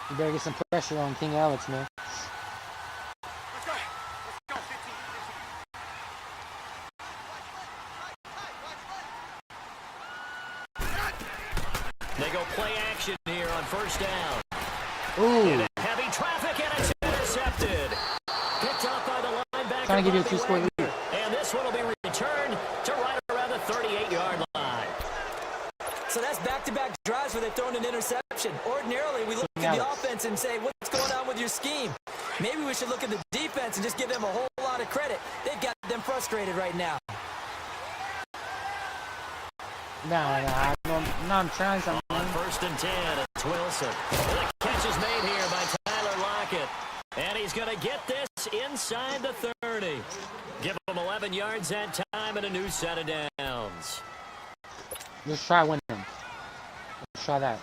You better get some pressure on King Alex, man. They go play action here on first down. Ooh. Heavy traffic, and it's intercepted. Picked up by the linebacker. Trying to give you a 2-score lead. And this one will be returned to right around the 38-yard line. So that's back-to-back drives where they've thrown an interception. Ordinarily, we look at the offense and say, what's going on with your scheme? Maybe we should look at the defense and just give them a whole lot of credit. They've got them frustrated right now. Nah, I'm trying something. On first and 10, it's Wilson. The catch is made here by Tyler Lockett. And he's going to get this inside the 30. Give him 11 yards that time and a new set of downs. Let's try winning. Let's try that.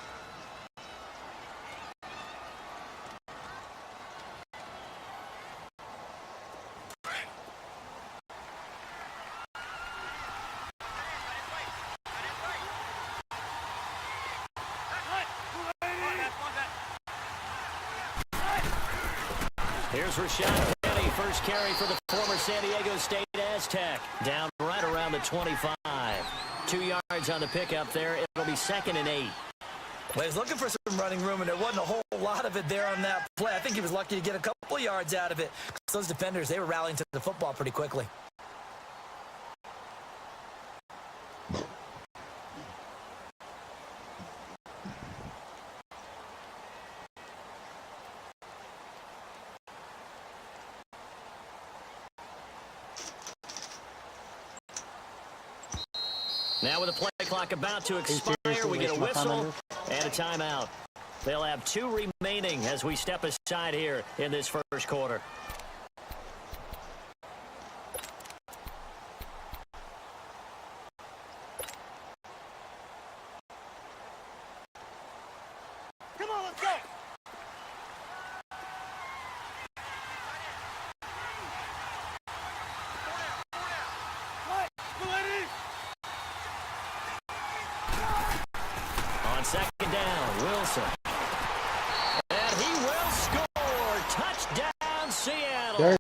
Here's Rashad Penny, first carry for the former San Diego State Aztec. Down right around the 25. 2 yards on the pickup there. It'll be 2nd and 8. Well, he's looking for some running room, and there wasn't a whole lot of it there on that play. I think he was lucky to get a couple yards out of it. Those defenders, they were rallying to the football pretty quickly. Now with the play clock about to expire, we get a whistle and a timeout. They'll have 2 remaining as we step aside here in this first quarter. Come on, let's go! On second down, Wilson. And he will score. Touchdown, Seattle.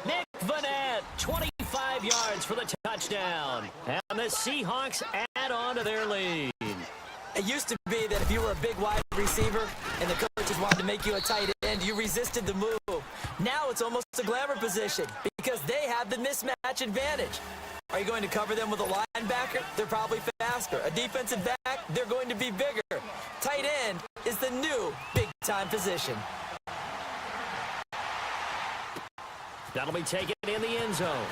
Nick Vanette, 25 yards for the touchdown. And the Seahawks add on to their lead. It used to be that if you were a big wide receiver and the coaches wanted to make you a tight end, you resisted the move. Now it's almost a glamour position because they have the mismatch advantage. Are you going to cover them with a linebacker? They're probably faster. A defensive back? They're going to be bigger. Tight end is the new big-time position. That'll be taken in the end zone.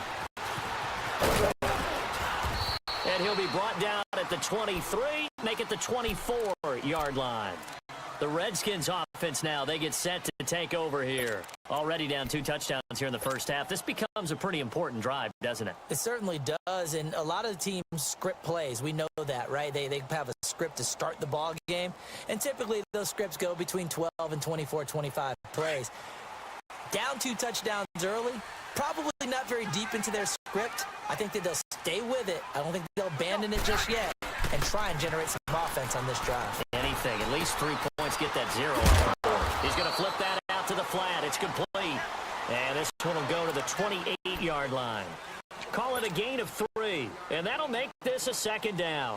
And he'll be brought down at the 23, make it the 24-yard line. The Redskins offense now, they get set to take over here. Already down 2 touchdowns here in the first half. This becomes a pretty important drive, doesn't it? It certainly does, and a lot of the teams script plays. We know that, right? They have a script to start the ball game, and typically those scripts go between 12 and 24, 25 plays. Down 2 touchdowns early, probably not very deep into their script. I think that they'll stay with it. I don't think they'll abandon it just yet and try and generate some offense on this drive. Anything, at least 3 points, get that 0. He's going to flip that out to the flat. It's complete. And this one will go to the 28-yard line. Call it a gain of 3, and that'll make this a 2nd down.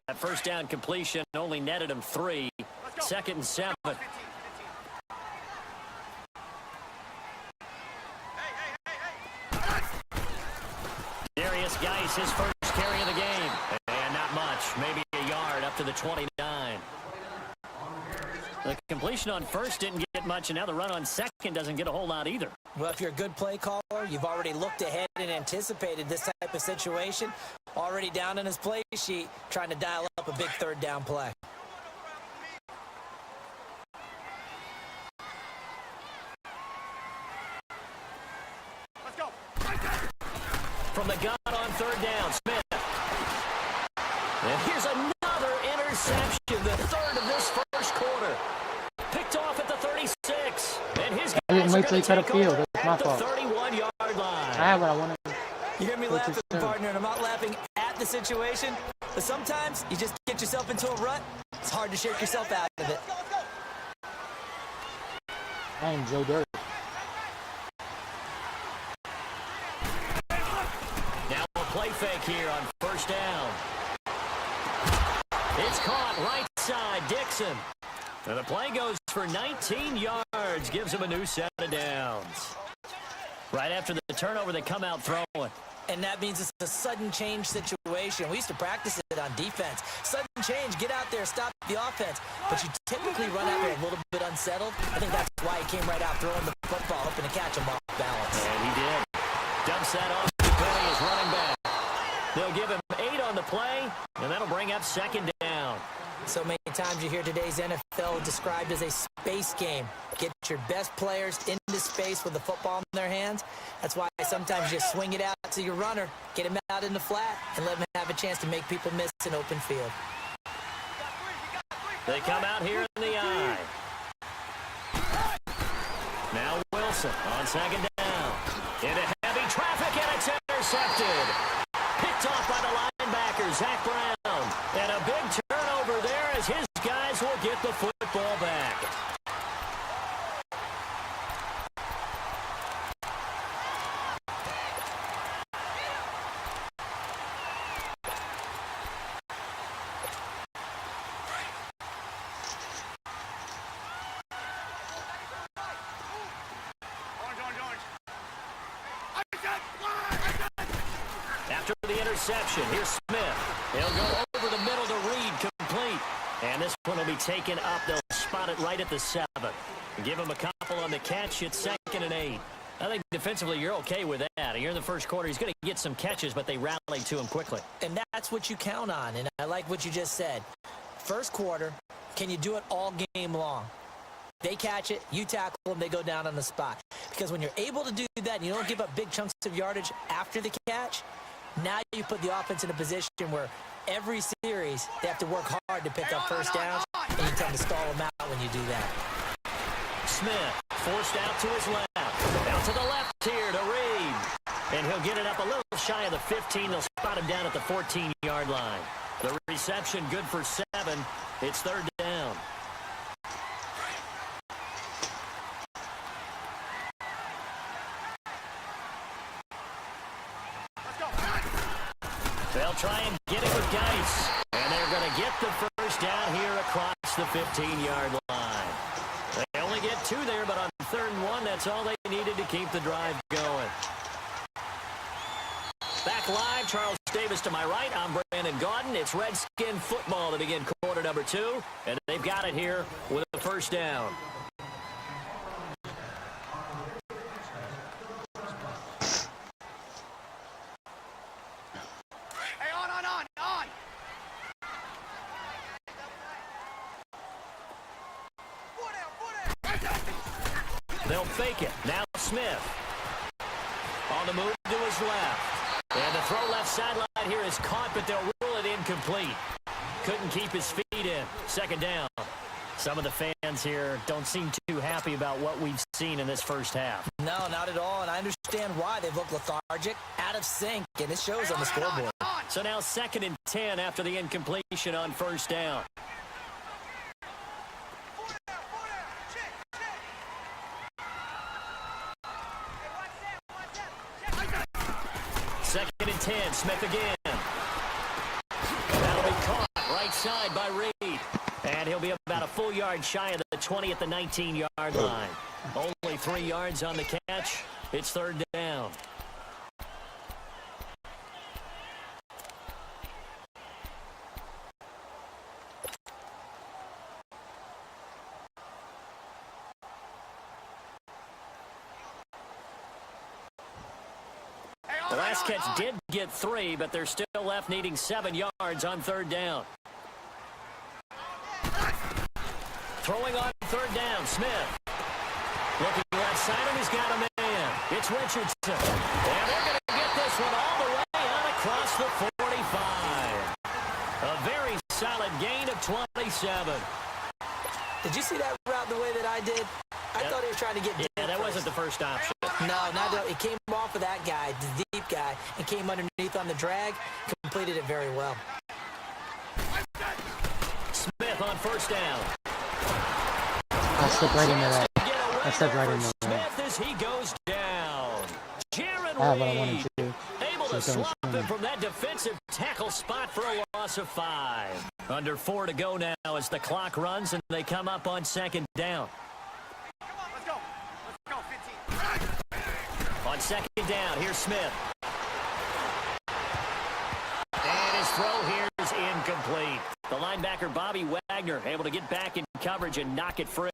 That first down completion only netted him 3. 2nd and 7. Darius Geis, his first carry of the game. And not much, maybe a yard up to the 29. The completion on first didn't get much, and now the run on second doesn't get a whole lot either. Well, if you're a good play caller, you've already looked ahead and anticipated this type of situation. Already down in his play sheet, trying to dial up a big 3rd down play. Let's go. From the gun on 3rd down, Smith. And here's another interception, the 3rd of this first quarter. Picked off at the 36. And his I didn't wait till he cut a field. That's my at the fault. 31-yard line. I have what I wanted. You hear me laughing, partner, and I'm not laughing at not the situation, but sometimes you just get yourself into a rut. It's hard to shake yourself out of it. I am Joe Dirt. Now a play fake here on first down. It's caught right side, Dixon. And the play goes for 19 yards, gives him a new set of downs. Right after the turnover, they come out throwing. And that means it's a sudden change situation. We used to practice it on defense. Sudden change, get out there, stop the offense. But you typically run out there a little bit unsettled. I think that's why he came right out throwing the football, hoping to catch him off balance. And he did. Dumps that off to Penny as running back. They'll give him 8 on the play, and that'll bring up second down. So many times you hear today's NFL described as a space game. Get your best players into space with the football in their hands. That's why sometimes you swing it out to your runner, get him out in the flat, and let him have a chance to make people miss an open field. They come out here in the eye. Now Wilson on second down. Into heavy traffic, and it's intercepted. Picked off by the linebacker, Zach Brown. And a big turnover there as his guys will get the football back. After the interception, here's Smith. He'll go over the middle to Reed, complete. And this one will be taken up. They'll spot it right at the 7. Give him a couple on the catch. It's 2nd and 8. I think defensively you're okay with that. Here in the first quarter, he's going to get some catches, but they rallied to him quickly. And that's what you count on, and I like what you just said. First quarter, can you do it all game long? They catch it, you tackle them, they go down on the spot. Because when you're able to do that and you don't give up big chunks of yardage after the catch, now you put the offense in a position where every series they have to work hard to pick up first downs, and you tend to stall them out when you do that. Smith forced out to his left. Out to the left here to Reed. And he'll get it up a little shy of the 15. They'll spot him down at the 14-yard line. The reception good for 7. It's 3rd down. They'll try and get it with Geis. And they're going to get the first down here across the 15-yard line. They only get 2 there, but on 3rd and 1, that's all they needed to keep the drive going. Back live, Charles Davis to my right. I'm Brandon Gaudin. It's Redskin football to begin quarter number 2, and they've got it here with a first down. They'll fake it. Now Smith. On the move to his left. And the throw left sideline here is caught, but they'll rule it incomplete. Couldn't keep his feet in. 2nd down. Some of the fans here don't seem too happy about what we've seen in this first half. No, not at all, and I understand why. They've looked lethargic, out of sync, and it shows on the scoreboard. So now 2nd and 10 after the incompletion on first down. Second and 10, Smith again. That'll be caught right side by Reed. And he'll be about a full yard shy of the 20 at the 19-yard line. Only 3 yards on the catch. It's 3rd down. The last catch did get 3, but they're still left needing 7 yards on 3rd down. Throwing on 3rd down, Smith. Looking right side, and he's got a man. It's Richardson. And they're going to get this one all the way out across the 45. A very solid gain of 27. Did you see that route the way that I did? I thought he was trying to get deep. Yeah, that wasn't the first option. No, it came off of that guy, the deep guy, and came underneath on the drag. completed it very well. Smith on first down. I stepped right into that. I stepped right into that. Smith as he goes down. Jaron I have what I wanted Reed to do. able to swap him from that defensive tackle spot for a loss of 5. Under 4 to go now as the clock runs and they come up on second down. Come on, let's go. Let's go, 15. On second down, here's Smith. And his throw here is incomplete. The linebacker, Bobby Wagner, able to get back in coverage and knock it free.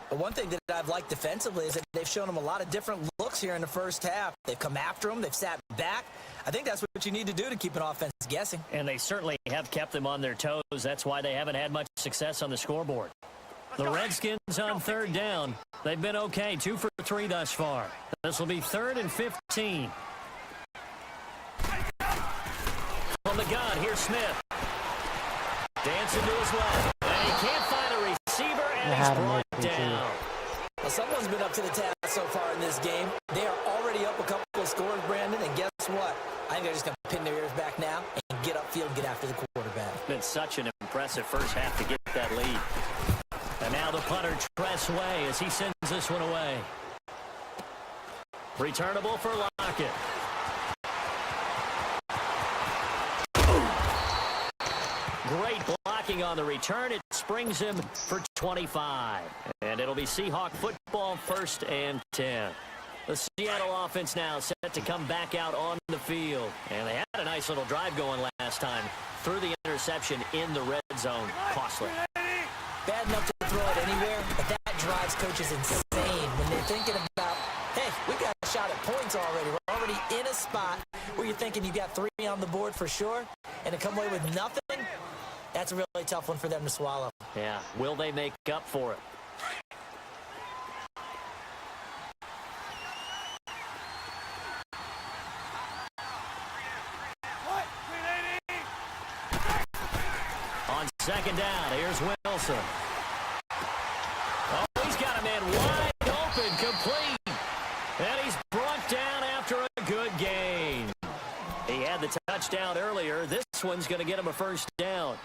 But one thing that I've liked defensively is that they've shown him a lot of different looks here in the first half. They've come after him. They've sat back. I think that's what you need to do to keep an offense guessing. And they certainly have kept them on their toes. That's why they haven't had much success on the scoreboard. The Redskins on third down. They've been okay, 2 for 3 thus far. This will be 3rd and 15. From the gun, here's Smith. Dancing to his left. And he can't find a receiver, and he's brought down. Well, someone's been up to the task so far in this game. They are already up a couple of scores, Brandon, and guess what? I think they're just going to pin their ears back now and get upfield and get after the quarterback. It's been such an impressive first half to get that lead. And now the punter, Tress Way, as he sends this one away. Returnable for Lockett. Great blocking on the return. It springs him for 25. And it'll be Seahawk football, 1st and 10. The Seattle offense now set to come back out on the field. And they had a nice little drive going last time. Through the interception in the red zone. Costly. Bad enough to throw it anywhere, but that drives coaches insane when they're thinking about, hey, we got a shot at points already. We're already in a spot where you're thinking you got 3 on the board for sure, and to come away with nothing, that's a really tough one for them to swallow. Yeah, will they make up for it? On second down, here's Wilson. Oh, he's got a man wide open, complete. And he's brought down after a good gain. He had the touchdown earlier. This one's going to get him a first down.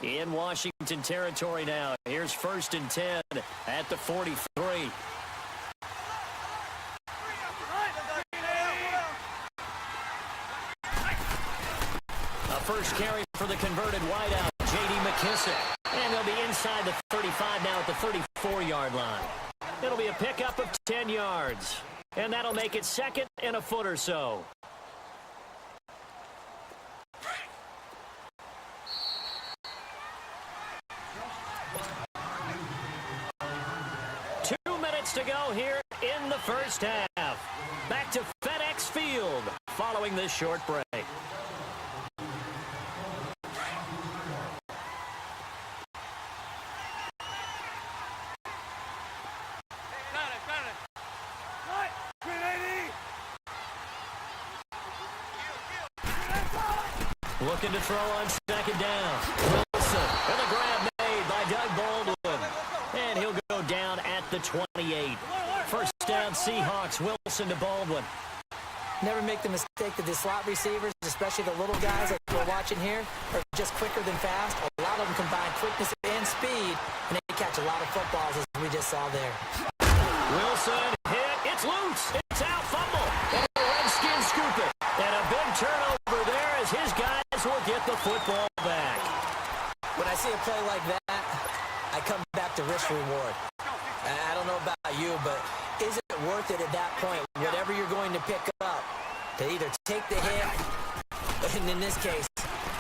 In Washington territory now. Here's 1st and 10 at the 43. A first carry for the converted wideout, J.D. McKissick. And they'll be inside the 35 now at the 34-yard line. It'll be a pickup of 10 yards. And that'll make it 2nd and a foot or so. To go here in the first half. Back to FedEx Field following this short break. Looking to throw on second down. Wilson, and the grab made by Doug Baldwin. And he'll go down at the 28. First down, Seahawks. Wilson to Baldwin. Never make the mistake that the slot receivers, especially the little guys that we're watching here, are just quicker than fast. A lot of them combine quickness and speed, and they catch a lot of footballs, as we just saw there. Wilson hit. It's loose. It's out. Fumble. And the Redskins scoop it. And a big turnover there as his guys will get the football back. When I see a play like that, I come back to risk-reward. I don't know about you, but is it worth it at that point, whatever you're going to pick up, to either take the hit, and in this case,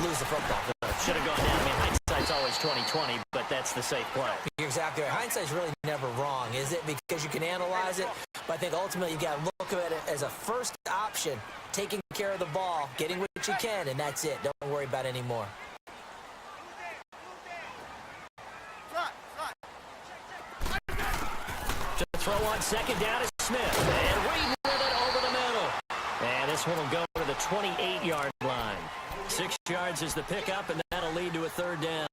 lose the football? Should have gone down. I mean, hindsight's always 20/20, but that's the safe play. You're exactly right. Hindsight's really never wrong, is it? Because you can analyze it, but I think ultimately you got to look at it as a first option, taking care of the ball, getting what you can, and that's it. Don't worry about it anymore. To throw on second down is Smith. And Reed with it over the middle. And this one will go to the 28-yard line. 6 yards is the pickup, and that'll lead to a third down.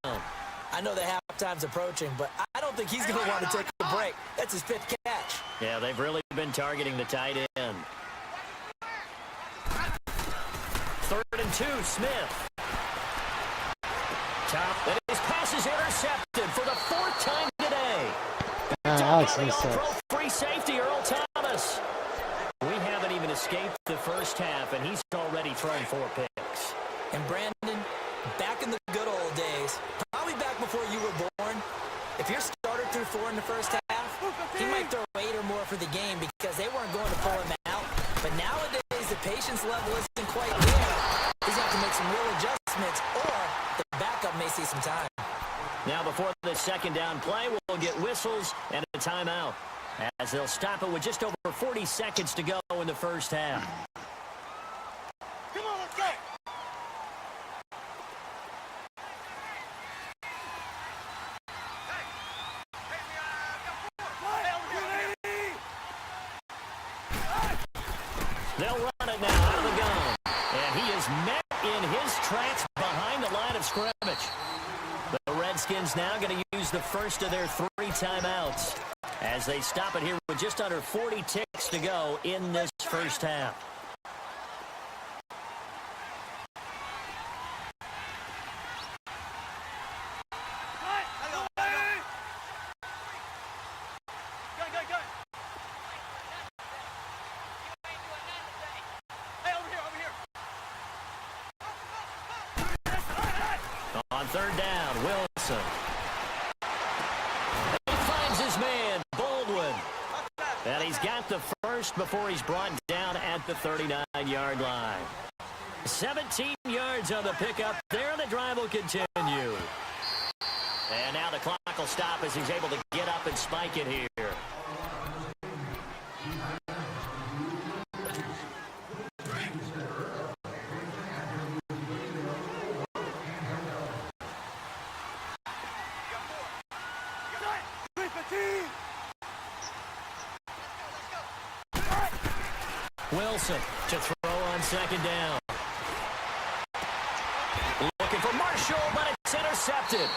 I know the halftime's approaching, but I don't think he's going to want to take a break. That's his 5th catch. Yeah, they've really been targeting the tight end. 3rd and 2, Smith. Top, and his pass is intercepted for the 4th time today. Alex missed it. Free safety, Earl Thomas. We haven't even escaped the first half, and he's already thrown 4 picks. And Brandon, back in the good old days, probably back before you were born, if your starter threw 4 in the first half, he might throw 8 or more for the game because they weren't going to pull him out. But nowadays, the patience level isn't quite there. He's going to have to make some real adjustments, or the backup may see some time. Now, before the second down play, we'll get whistles and a timeout, as they'll stop it with just over 40 seconds to go in the first half. Come on, let's go. They'll run it now out of the gun. And he is met in his tracks behind the line of scrimmage. The Redskins now going to use the first of their 3 timeouts as they stop it here with just under 40 ticks to go in this first half. On 3rd down, Wilson. He finds his man, Baldwin. And he's got the first before he's brought down at the 39-yard line. 17 yards on the pickup there, and the drive will continue. And now the clock will stop as he's able to get up and spike it here. Wilson to throw on 2nd down. Looking for Marshall, but it's intercepted.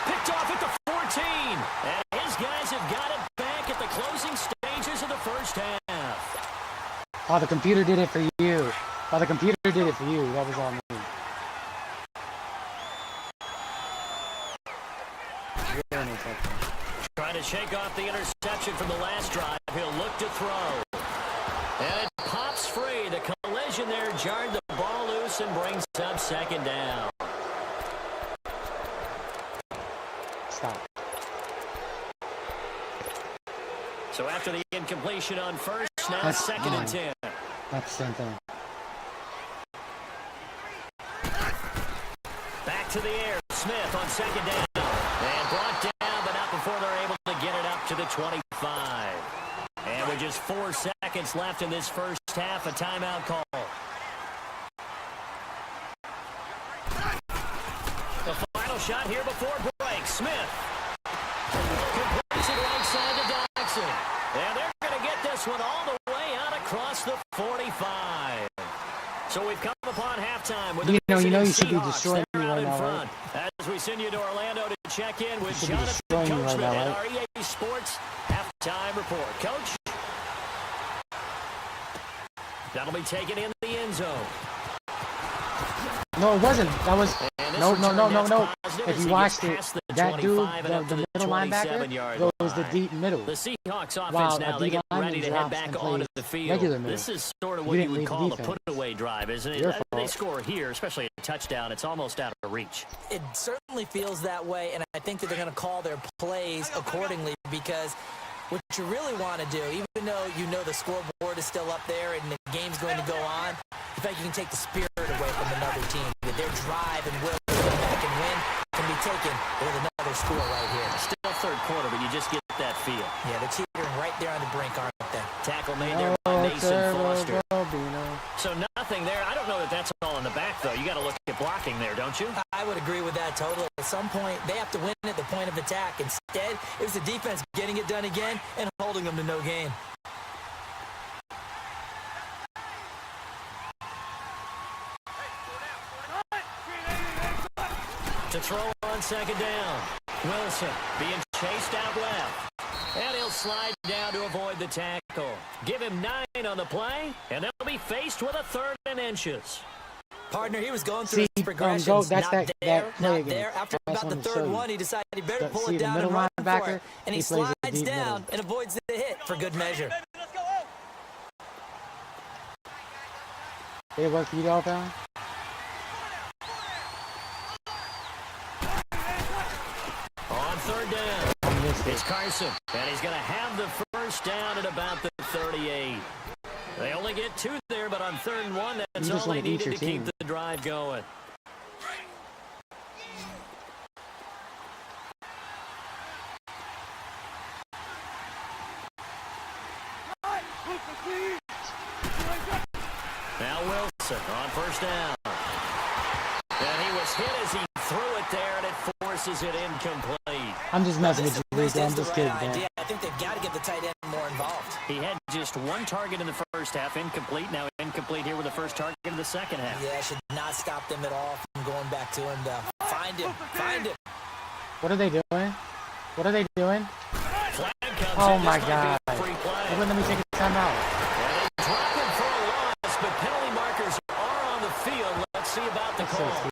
Picked off at the 14. And his guys have got it back at the closing stages of the first half. Oh, the computer did it for you. Oh, the computer did it for you. That was all me. Trying to shake off the interception from the last drive. He'll look to throw. And it pops free. The collision there jarred the ball loose and brings up 2nd down. Stop. So after the incompletion on first, now 2nd and 10. That's the same thing. Back to the air. Smith on 2nd down. And brought down, but not before they're able to get it up to the 25. And with just 4 seconds left in this first half, a timeout call. The final shot here before break. Smith completes it right side to Dodson. And they're going to get this one all the way out across the 45. So we've come upon halftime with the you should be Seahawks. destroying me right in now, front. As we send you to Orlando to check in with You should be Jonathan destroying me Coachman right now, and our EA Sports halftime report. Coach? That'll be taken in the end zone. No, it wasn't. That was no. If you watched it, that dude, the middle linebacker, goes the deep middle. The Seahawks offense Wow, now, a they D get lineman ready to head drops back and onto plays the field. regular middle. This is sort of You what you didn't would read call a defense. put-away drive, isn't it? Your They fault. score here, especially a touchdown. It's almost out of reach. It certainly feels that way, and I think that they're going to call their plays accordingly because what you really want to do, even though you know the scoreboard is still up there and the game's going to go on, the fact you can take the spirit away from another team, that their drive and will to come back and win can be taken with another score right here. Still 3rd quarter, but you just get that feel. Yeah, they're teetering right there on the brink, aren't they? Tackle made there by Mason Foster. So nothing there. I don't know that that's all in the back, though. You got to look at blocking there, don't you? I would agree with that totally. At some point, they have to win at the point of attack. Instead, it was the defense getting it done again and holding them to no gain. To throw on second down. Wilson being chased out left. And he'll slide down to avoid the tackle. Give him 9 on the play, and they'll be faced with a 3rd and inches. Partner, he was going through his progressions. That's not there. After that's about the 3rd one, he decided he better pull see it down the and run linebacker, for it. And he slides down and avoids the hit for good measure. It worked for you, Dolphin? On 3rd down, it's Carson, and he's going to have the 1st down at about the 38. They only get 2 there, but on 3rd and 1, that's all they needed to keep the drive going. Now Wilson on 1st down. And he was hit as he threw it there, and it forces it incomplete. I'm just messing with you, Rico. I'm just kidding, man. I think they've got to get the tight end more involved. He had just 1 target in the first half, incomplete. Now incomplete here with the 1st target in the second half. Yeah, should not stop them at all from going back to him. Find him. What are they doing? What are they doing? Flag comes Oh in. my This might God. be a free play. They wouldn't let me take a timeout. Well, they drop him for a loss, but penalty markers are on the field. Let's see about the That's so call. stupid.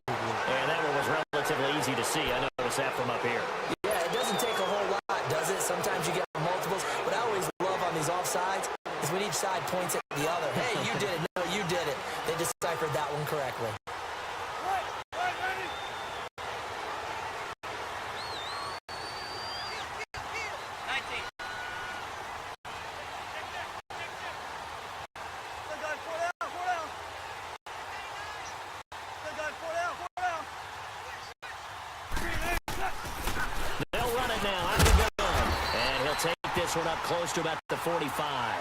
And that one was relatively easy to see. I noticed that from up here. Yeah, it doesn't take a whole lot, does it? Sometimes you get multiples. What I always love on these offsides is when each side points at the other. Hey, you did it. No, you did it. They deciphered that one correctly. They'll run it now out of the gun. And he'll take this one up close to about the 45.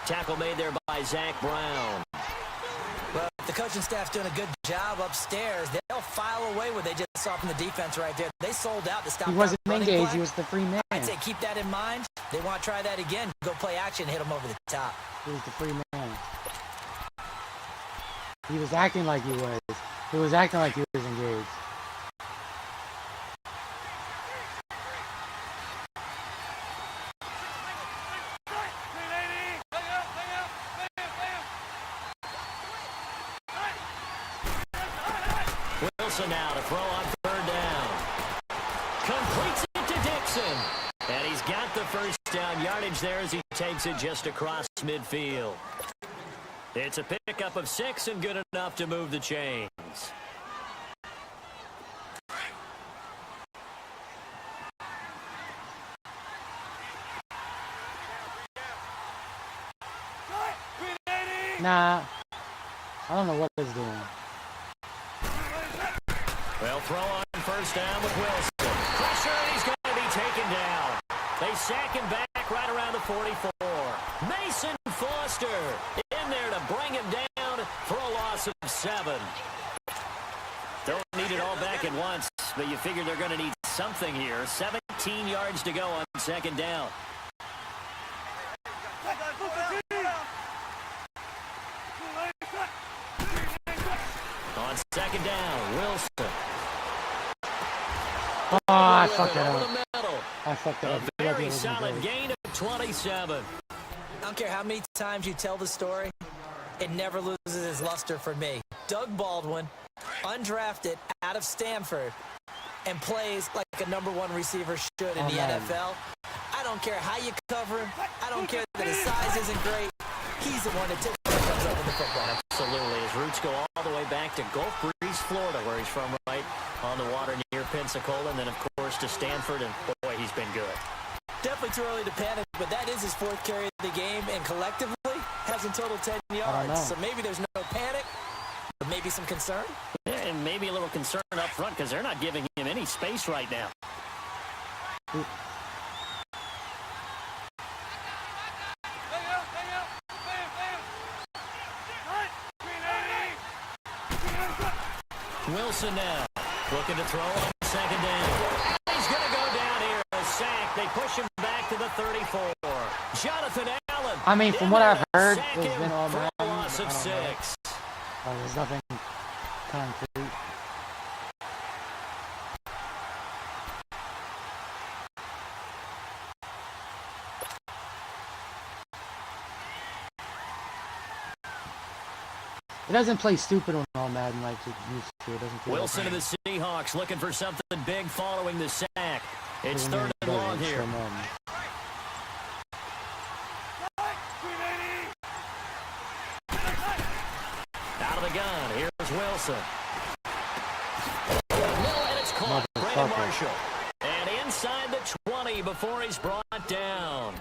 Tackle made there by Zach Brown. Well, the coaching staff's doing a good job upstairs. They'll file away what they just saw from the defense right there. They sold out to stop He wasn't that running engaged. play. He was the free man. I'd say keep that in mind. They want to try that again. Go play action, hit them over the top. He was the free man. He was acting like he was. He was acting like he was engaged. Wilson now to throw on 3rd down. Completes it to Dixon. And he's got the 1st down yardage there as he takes it just across midfield. It's a pickup of 6 and good enough to move the chains. Nah. I don't know what he's doing. Well, throw on 1st down with Wilson. Pressure, and he's going to be taken down. They sack him back right around the 44. Mason Foster in there to bring him down for a loss of 7. Don't need it all back at once, but you figure they're going to need something here. 17 yards to go on 2nd down. On 2nd down, Wilson. Oh, I fucked it Over up. the middle. I fucked it A up. very solid gain of 27. I don't care how many times you tell the story, it never loses its luster for me. Doug Baldwin, undrafted out of Stanford, and plays like a #1 receiver should in the NFL. I don't care how you cover him. I don't care that his size isn't great. He's the one that typically comes up with the football. Absolutely. His roots go all the way back to Gulf Breeze, Florida, where he's from, right on the water near Pensacola, and then, of course, to Stanford, and boy, he's been good. Definitely too early to panic, but that is his 4th carry of the game, and collectively has in total 10 yards. So maybe there's no panic, but maybe some concern. Yeah, and maybe a little concern up front because they're not giving him any space right now. Wilson now looking to throw on 2nd down. He's going to go down here. A sack. They push him back to the 34. Jonathan Allen. I mean, from what I've heard, Sack there's him been all for a Madden. loss of 6. There's nothing concrete. It doesn't play stupid on All-Madden like it used to. It doesn't play Wilson like to the Seahawks looking for something big following the sack. It's third and long here. Out of the gun. Here's Wilson. And it's caught. Brandon Marshall. And inside the 20 before he's brought down.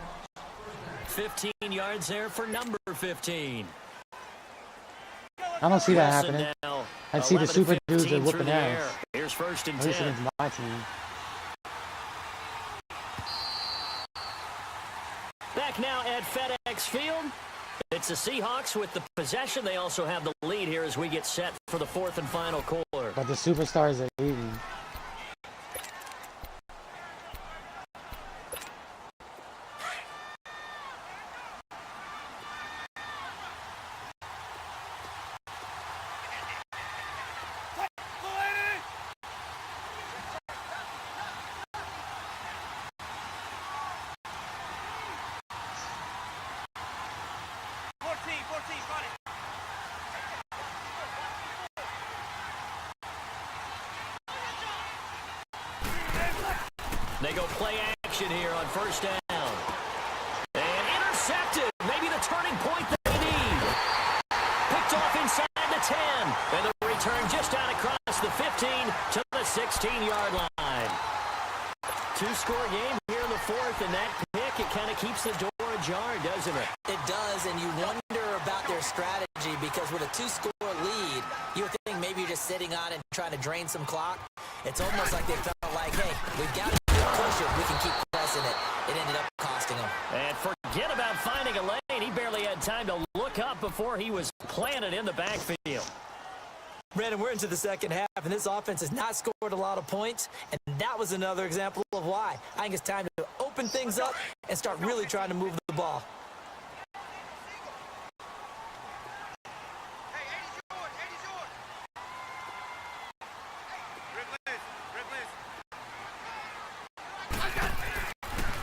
15 yards there for number 15. I don't see that happening. I see the super dudes are whooping ass. Here's first and 10. At least 10. against my team. Back now at FedEx Field. It's the Seahawks with the possession. They also have the lead here as we get set for the fourth and final quarter. But the superstars are eating. They go play action here on first down. And intercepted. Maybe the turning point they need. Picked off inside the 10. And the return just out across the 15 to the 16-yard line. Two-score game here in the fourth, and that pick, it kind of keeps the door ajar, doesn't it? It does, and you wonder about their strategy because with a two-score lead, you would think maybe you're just sitting on it and trying to drain some clock. It's almost like they felt like, hey, we've got to push it. We can keep pressing it. It ended up costing them. And forget about finding a lane. He barely had time to look up before he was planted in the backfield. Brandon, we're into the second half, and this offense has not scored a lot of points, and that was another example of why. I think it's time to open things up and start really trying to move the ball.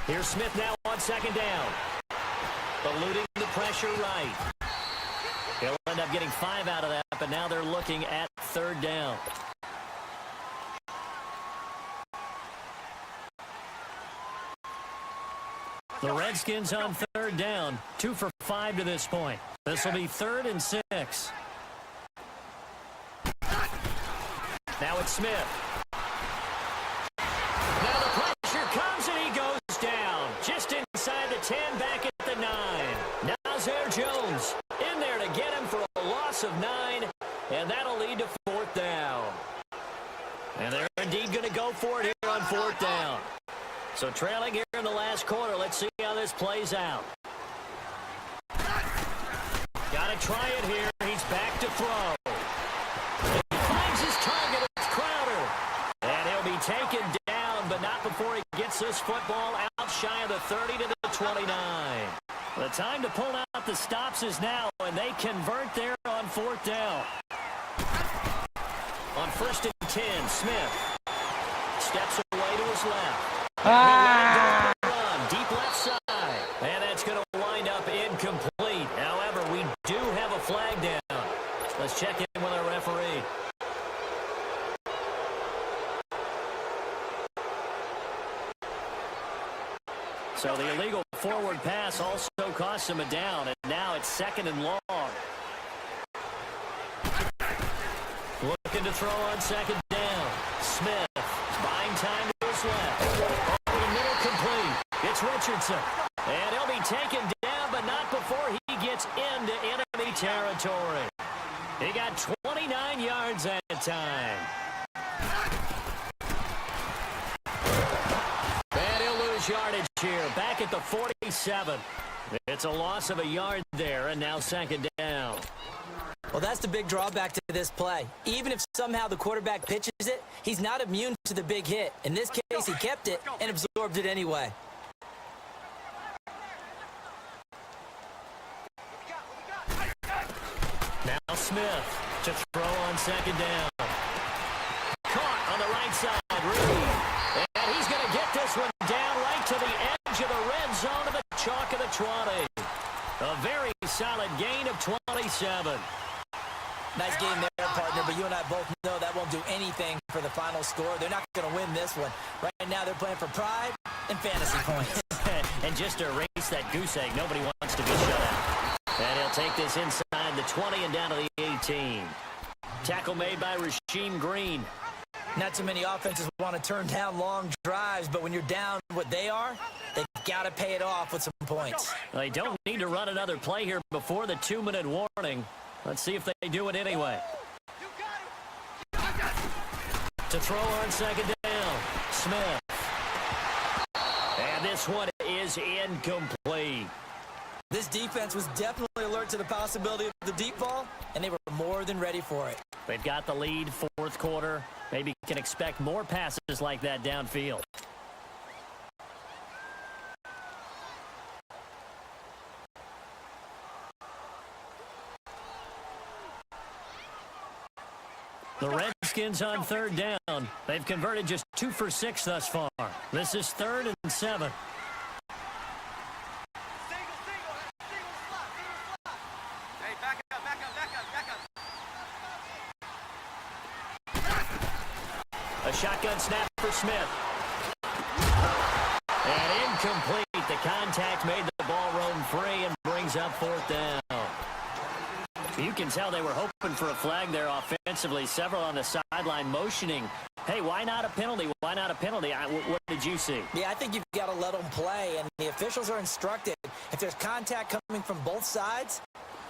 Here's Smith now on second down. Eluding the pressure right. He'll end up getting 5 out of that, but now they're looking at third down. The Redskins on third down. 2 for 5 to this point. This will be 3rd and 6. Now it's Smith. Now the pressure comes and he goes down. Just inside the 10, back at the 9. Nazir Jones in there to get him for a loss of 9, and that'll lead to 4th down. And they're indeed going to go for it here on 4th down. So trailing here in the last quarter, let's see how this plays out. Got to try it here. He's back to throw. He finds his target. It's Crowder. And he'll be taken down, but not before he gets this football out shy of the 30 to the 29. The time to pull out the stops is now, and they convert there on 4th down. On 1st and 10, Smith steps away to his left. Run, deep left side. And that's going to wind up incomplete. However, we do have a flag down. Let's check in with our referee. So the illegal forward pass also costs him a down, and now it's 2nd and long. Looking to throw on 2nd down. Smith buying time to his left. Over the middle, complete. It's Richardson. And he'll be taken down, but not before he gets into enemy territory. He got 29 yards that time. And he'll lose yardage here. Back at the 47. It's a loss of a yard there, and now 2nd down. Well, that's the big drawback to this play. Even if somehow the quarterback pitches it, he's not immune to the big hit. In this case, he kept it and absorbed it anyway. Now Smith to throw on 2nd down. Caught on the right side, Reed. And he's going to get this one down right to the edge of the red zone of the chalk of the 20. A very solid gain of 27. Nice game there, partner, but you and I both know that won't do anything for the final score. They're not going to win this one. Right now, they're playing for pride and fantasy points. And just to erase that goose egg, nobody wants to be shut out. And he'll take this inside the 20 and down to the 18. Tackle made by Rasheem Green. Not too many offenses want to turn down long drives, but when you're down what they are, they've got to pay it off with some points. They don't need to run another play here before the 2-minute warning. Let's see if they do it anyway. To throw on second down, Smith. And this one is incomplete. This defense was definitely alert to the possibility of the deep ball, and they were more than ready for it. They've got the lead, fourth quarter. Maybe can expect more passes like that downfield. The Redskins on third down. They've converted just 2 for 6 thus far. This is 3rd and 7. Hey, back up. A shotgun snap for Smith. And incomplete. The contact made the ball roam free and brings up 4th down. You can tell they were hoping for a flag there offensively. Several on the sideline motioning. Hey, why not a penalty? Why not a penalty? What did you see? Yeah, I think you've got to let them play, and the officials are instructed. If there's contact coming from both sides,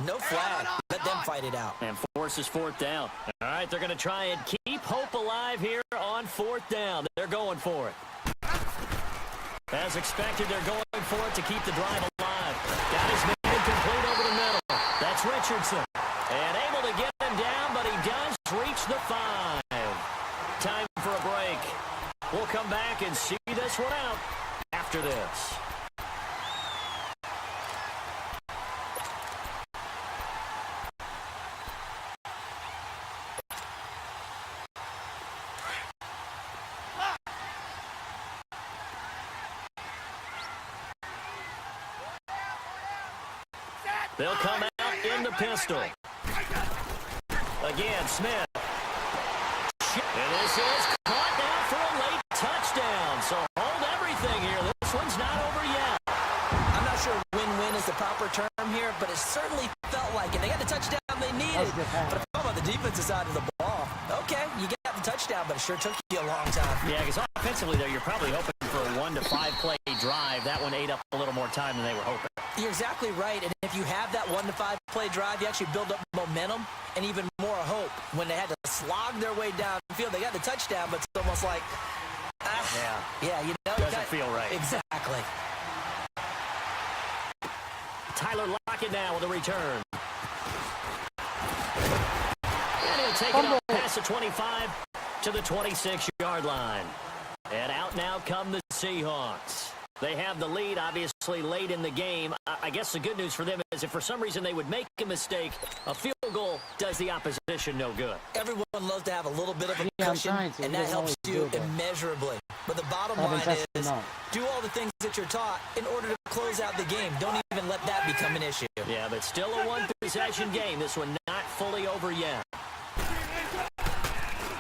no flag. Let them fight it out. And forces 4th down. All right, they're going to try and keep hope alive here on 4th down. They're going for it. As expected, they're going for it to keep the drive alive. Got his man complete over the middle. That's Richardson. And able to get him down, but he does reach the 5. Time for a break. We'll come back and see this one out after this. They'll come out in the pistol. Again, Smith. And this is caught now for a late touchdown. So hold everything here. This one's not over yet. I'm not sure win-win is the proper term here, but it certainly felt like it. They got the touchdown they needed. But if I'm on the defensive side of the ball, okay, you got the touchdown, but it sure took you a long time. Yeah, because offensively, though, you're probably hoping for a 1 to 5 play drive. That one ate up a little more time than they were hoping. You're exactly right, and if you have that 1 to 5 play drive, you actually build up momentum and even more hope. When they had to slog their way downfield, they got the touchdown, but it's almost like, yeah, you know, doesn't feel right. Exactly. Tyler Lockett now with a return. And he'll take it up past the 25 to the 26-yard line. And out now come the Seahawks. They have the lead, obviously, late in the game. I guess the good news for them is if for some reason they would make a mistake, a field goal does the opposition no good. Everyone loves to have a little bit of a cushion, and that helps you immeasurably. But the bottom line is do all the things that you're taught in order to close out the game. Don't even let that become an issue. Yeah, but still a one-possession game. This one not fully over yet.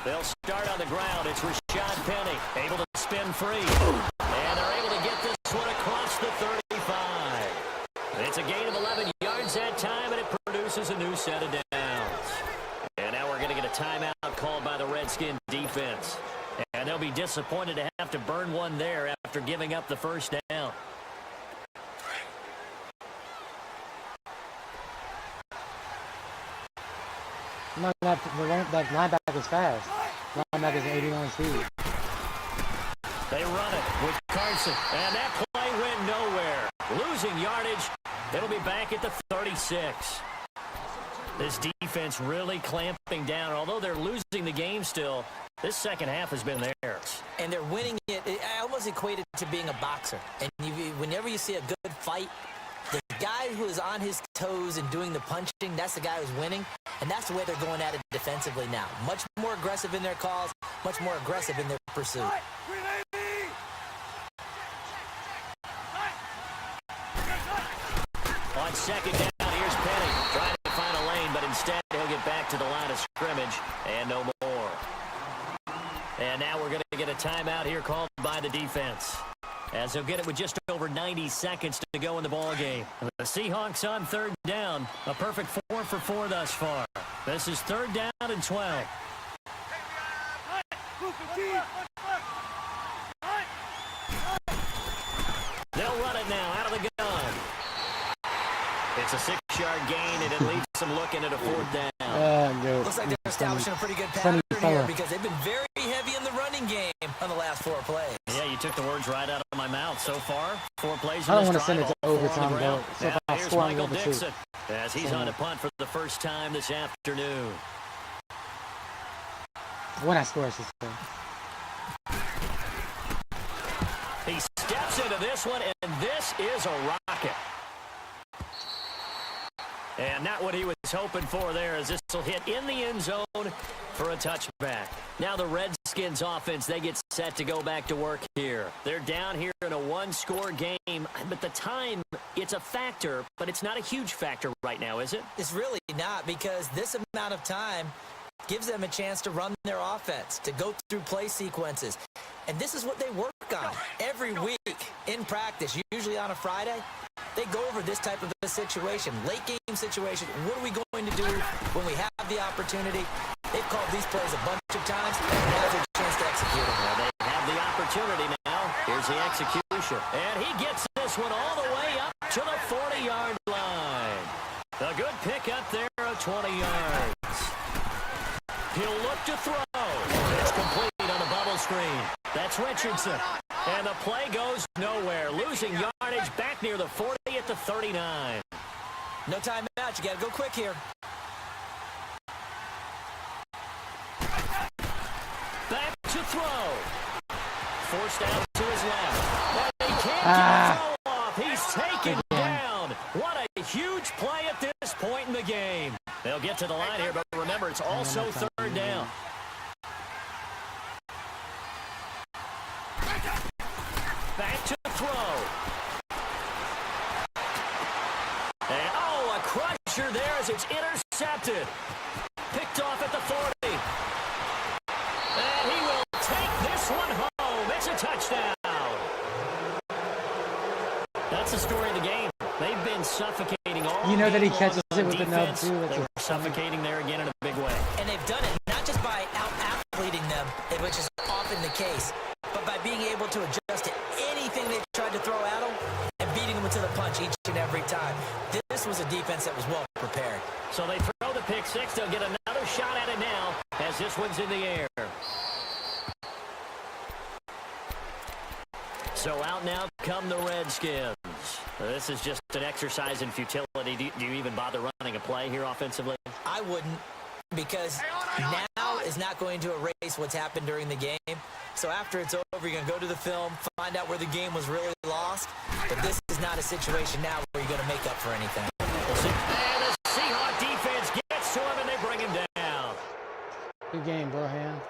They'll start on the ground. It's Rashad Penny, able to spin free. And they're able to get this one across the 35. It's a gain of 11 yards that time, and it produces a new set of downs. And now we're going to get a timeout called by the Redskins defense. And they'll be disappointed to have to burn one there after giving up the first down. No, that linebacker's fast. Linebacker's 89 speed. They run it with Carson, and that play went nowhere. Losing yardage. It'll be back at the 36. This defense really clamping down. Although they're losing the game still, this second half has been theirs. And they're winning it. I almost equate it to being a boxer. And whenever you see a good fight, the guy who is on his toes and doing the punching, that's the guy who's winning. And that's the way they're going at it defensively now. Much more aggressive in their calls, much more aggressive in their pursuit. On second down, here's Penny trying to find a lane, but instead he'll get back to the line of scrimmage, and no more. And now we're going to get a timeout here called by the defense, as they'll get it with just over 90 seconds to go in the ball game. The Seahawks on third down, a perfect 4 for 4 thus far. This is third down and 12. They'll run it now out of the gun. It's a 6-yard gain, and it leaves them looking at a 4th down. Looks like they're establishing a pretty good pattern here because they've been very heavy in the running game on the last 4 plays. Yeah, you took the words right out of my mouth. So far, 4 plays. I don't want to send it to overtime, though. So if I here's score, I'm Michael going to Dixon as he's on a punt for the first time this afternoon. When I score, I should say. He steps into this one, and this is a rocket. And not what he was hoping for there, as this will hit in the end zone for a touchback. Now the Redskins offense, they get set to go back to work here. They're down here in a 1-score game, but the time, it's a factor, but it's not a huge factor right now, is it? It's really not, because this amount of time gives them a chance to run their offense, to go through play sequences. And this is what they work on every week in practice, usually on a Friday. They go over this type of a situation, late game situation. What are we going to do when we have the opportunity? They've called these plays a bunch of times, and now's their chance to execute them. Well, they have the opportunity now. Here's the execution. And he gets this one all the way up to the 40-yard line. A good pickup there of 20 yards. He'll look to throw. It's complete on the bubble screen. That's Richardson. And the play goes nowhere. Losing yardage back near the 40 at the 39. No timeout. You got to go quick here. Back to throw. Forced out to his left. And he can't get the throw off. He's taken down. What a huge play at this point in the game. They'll get to the line here, but remember, it's also third down. Back to throw. And, a crusher there as it's intercepted. Picked off at the 40. And he will take this one home. It's a touchdown. That's the story of the game. They've been suffocating all. You know that he catches it with the nub, too. They were suffocating there again in a big way. And they've done it not just by out-athleting them, which is often the case, but by being able to adjust to anything they tried to throw at them and beating them to the punch each and every time. This was a defense that was well prepared. So they throw the pick six. They'll get another shot at it now as this one's in the air. So out now come the Redskins. This is just an exercise in futility. Do you even bother running a play here offensively? I wouldn't, because now is not going to erase what's happened during the game. So after it's over, you're going to go to the film, find out where the game was really lost. But this is not a situation now where you're going to make up for anything. And the Seahawks defense gets to him, and they bring him down. Good game, bro, hand.